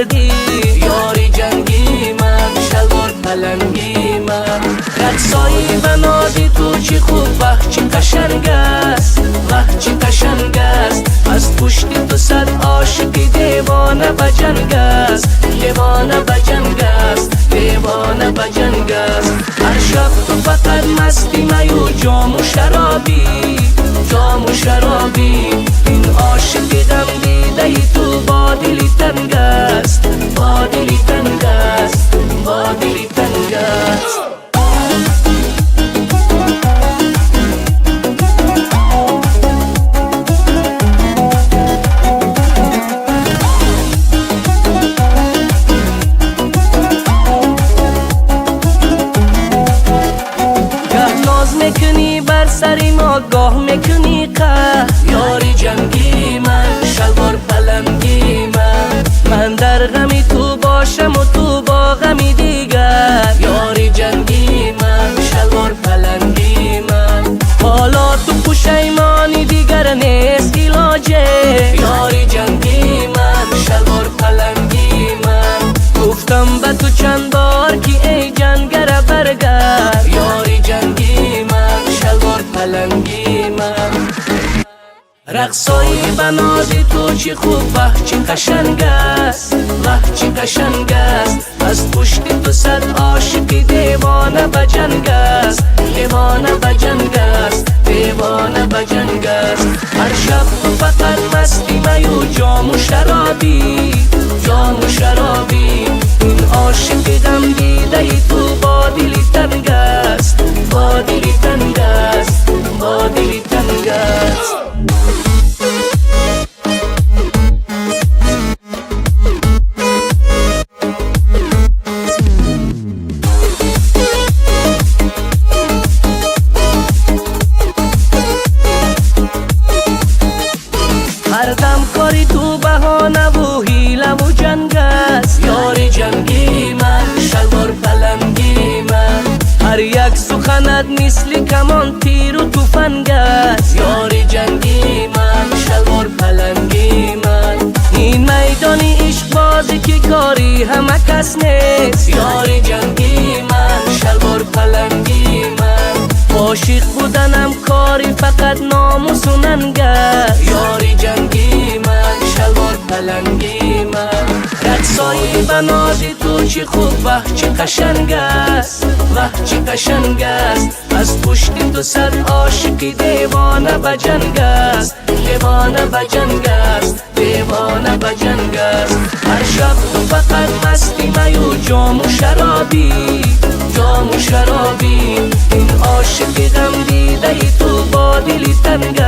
کردی. یاری جنگی من، شلوار پلنگی من، رقصایی بنادی تو چی خوب، وقت چی قشنگ است، وقت چی قشنگ است. از پشت تو صد عاشقی دیوانه بجنگ است، دیوانه بجنگ است، دیوانه بجنگ است. هر شب تو فقط مستی میو جام و شرابی، جام و شرابی. این عاشقی غم دیده ای تو با دلی تنگ است، با دلی تنگ است، با دلی تنگ است. میکنی بر سری ما، گاه میکنی قهر. یاری جنگی من، شلوار پلنگی من در غمی تو باشم و تو با غمی دیگر. یاری جنگی من، شلوار پلنگی من، حالا تو پشیمانی دیگر نیست علاجه. یاری جنگی من، شلوار پلنگی من، گفتم به تو چند بار که ای جنگر برگرد. یاری جنگی من، شلوار پلنگی من، رقصایی بنازی تو چی خوب، وقت چی قشنگ است، وقت چی قشنگ است. از پشت تو صد عاشقی دیوانه بجنگ است، دیوانه بجنگ است، دیوانه بجنگ است. هر شب تو فقط مستی میو جام و شرابی، جام و شرابی. این عاشقی غم دیده ای تو با دلی تنگ است، با دلی تنگ است، با دلی تنگ است. هر دم کاری تو بهانه و حیله و جنگ است. یاری جنگی من، شلوار پلنگی من، هر یک سخنت مثل کمان تیر و تفنگ است. یاری جنگی من، شلوار پلنگی من، این میدان عشق بازی که کاری همه کس نیست. یاری جنگی من، شلوار پلنگی من، عاشق بودنم کاری فقط ناموس و ننگ است. یاری جنگی من، شلوار پلنگی من، رقصایی بنازی تو چی خوب، وقت چی قشنگ است، وقت چی قشنگ است. از پشت تو صد عاشقی دیوانه بجنگ است، دیوانه بجنگ است، دیوانه بجنگ است. هر شب تو فقط مستی میو جام و شرابی، جام و شرابی. این عاشقی غم دیده ای تو با دلی تنگ